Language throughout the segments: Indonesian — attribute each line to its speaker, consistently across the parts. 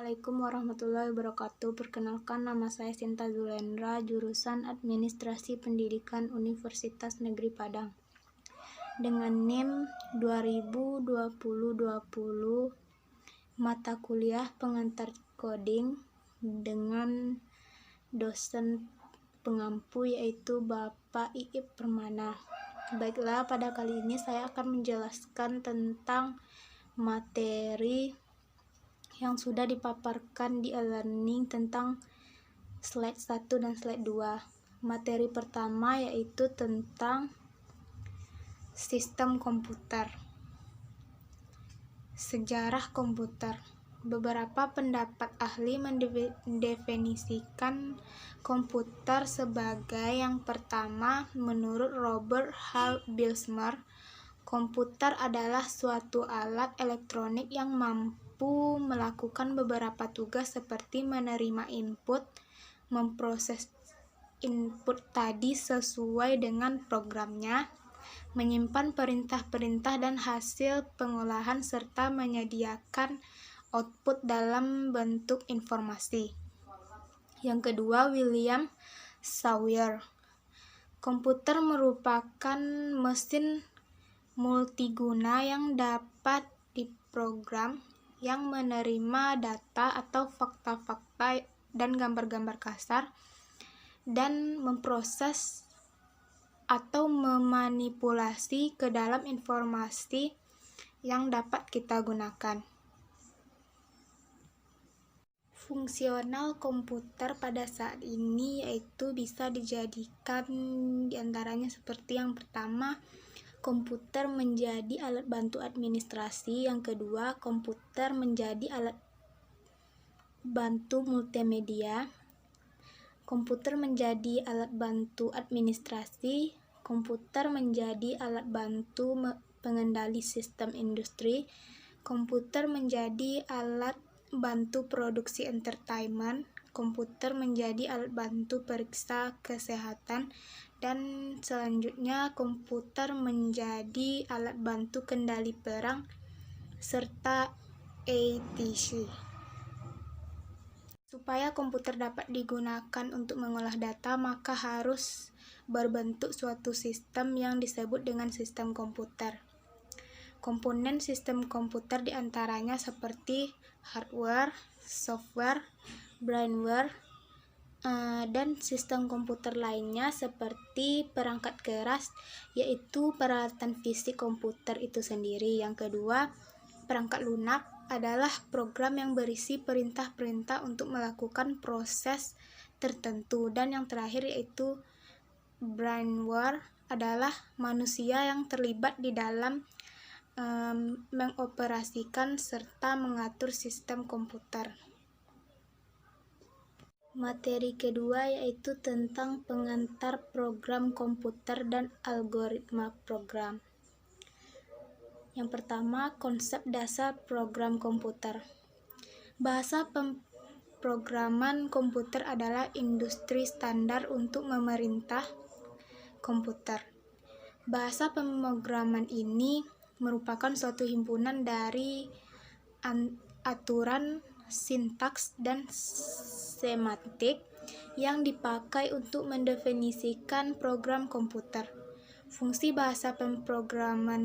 Speaker 1: Assalamualaikum warahmatullahi wabarakatuh. Perkenalkan, nama saya Sinta Zulendra, jurusan Administrasi Pendidikan Universitas Negeri Padang. Dengan NIM 2020-20, mata kuliah pengantar coding dengan dosen pengampu yaitu Bapak Iip Permana. Baiklah, pada kali ini saya akan menjelaskan tentang materi yang sudah dipaparkan di e-learning tentang slide 1 dan slide 2. Materi pertama yaitu tentang sistem komputer. Sejarah komputer. Beberapa pendapat ahli mendefinisikan komputer sebagai yang pertama, menurut Robert Hall Bilsmer, komputer adalah suatu alat elektronik yang mampu melakukan beberapa tugas seperti menerima input, memproses input tadi sesuai dengan programnya, menyimpan perintah-perintah dan hasil pengolahan, serta menyediakan output dalam bentuk informasi. Yang kedua, William Sawyer. Komputer merupakan mesin multiguna yang dapat diprogram, yang menerima data atau fakta-fakta dan gambar-gambar kasar, dan memproses atau memanipulasi ke dalam informasi yang dapat kita gunakan. Fungsional komputer pada saat ini yaitu bisa dijadikan diantaranya seperti yang pertama, komputer menjadi alat bantu administrasi. Yang kedua, komputer menjadi alat bantu multimedia. Komputer menjadi alat bantu administrasi. Komputer menjadi alat bantu pengendali sistem industri. Komputer menjadi alat bantu produksi entertainment. Komputer menjadi alat bantu periksa kesehatan. Dan selanjutnya, komputer menjadi alat bantu kendali perang serta etc. Supaya komputer dapat digunakan untuk mengolah data, maka harus berbentuk suatu sistem yang disebut dengan sistem komputer. Komponen sistem komputer diantaranya seperti hardware, software, brainware, dan sistem komputer lainnya seperti perangkat keras, yaitu peralatan fisik komputer itu sendiri. Yang kedua, perangkat lunak adalah program yang berisi perintah-perintah untuk melakukan proses tertentu. Dan yang terakhir yaitu brainware adalah manusia yang terlibat di dalam mengoperasikan serta mengatur sistem komputer. Materi kedua yaitu tentang pengantar program komputer dan algoritma program. Yang pertama, konsep dasar program komputer. Bahasa pemrograman komputer adalah industri standar untuk memerintah komputer. Bahasa pemrograman ini merupakan suatu himpunan dari aturan, sintaks, dan semantik yang dipakai untuk mendefinisikan program komputer. Fungsi bahasa pemrograman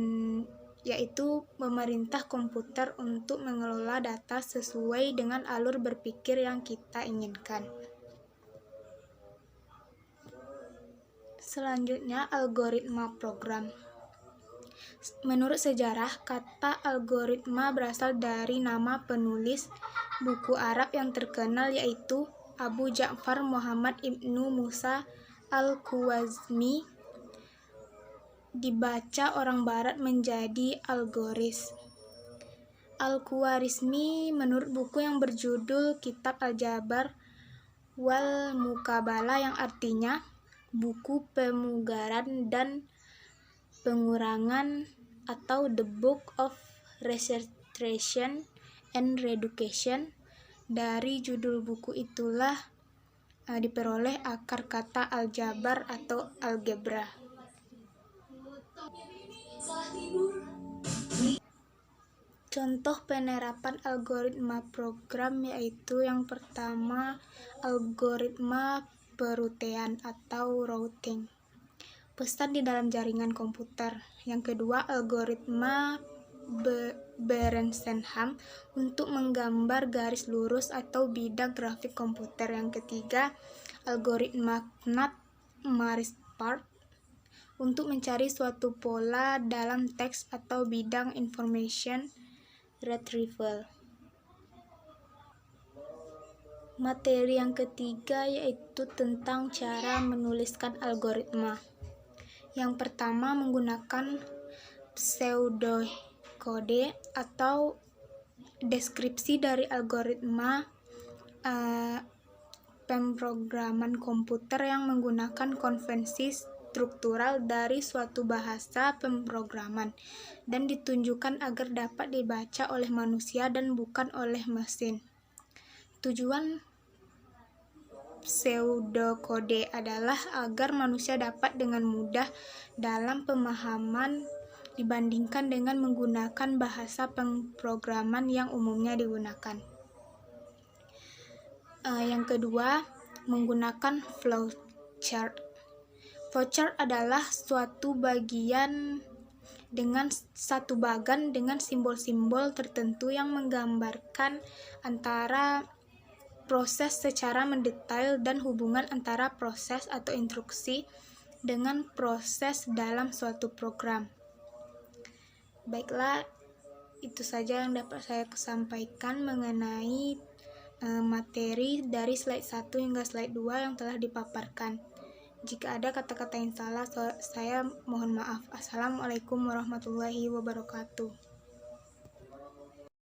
Speaker 1: yaitu memerintah komputer untuk mengelola data sesuai dengan alur berpikir yang kita inginkan. Selanjutnya, algoritma program. Menurut sejarah, kata algoritma berasal dari nama penulis buku Arab yang terkenal yaitu Abu Ja'far Muhammad Ibnu Musa al-Khwarizmi. Dibaca orang barat menjadi algoris. Al-Khwarizmi menurut buku yang berjudul Kitab Al-Jabar wal Mukabalah, yang artinya buku pemugaran dan pengurangan atau The Book of Restoration and Reduction. Dari judul buku itulah diperoleh akar kata aljabar atau algebra. Contoh penerapan algoritma program yaitu yang pertama, algoritma perutean atau routing, pesan di dalam jaringan komputer. Yang kedua, algoritma Berensenham untuk menggambar garis lurus atau bidang grafik komputer. Yang ketiga, algoritma Knapp-Marispark untuk mencari suatu pola dalam teks atau bidang information retrieval. Materi yang ketiga yaitu tentang cara menuliskan algoritma. Yang pertama, menggunakan pseudokode atau deskripsi dari algoritma pemrograman komputer yang menggunakan konvensi struktural dari suatu bahasa pemrograman dan ditunjukkan agar dapat dibaca oleh manusia dan bukan oleh mesin. Tujuan pseudokode adalah agar manusia dapat dengan mudah dalam pemahaman dibandingkan dengan menggunakan bahasa pemrograman yang umumnya digunakan. Yang kedua, menggunakan flowchart. Flowchart adalah suatu bagian dengan satu bagan dengan simbol-simbol tertentu yang menggambarkan antara proses secara mendetail dan hubungan antara proses atau instruksi dengan proses dalam suatu program. Baiklah, itu saja yang dapat saya sampaikan mengenai materi dari slide 1 hingga slide 2 yang telah dipaparkan. Jika ada kata-kata yang salah, saya mohon maaf. Assalamualaikum warahmatullahi wabarakatuh.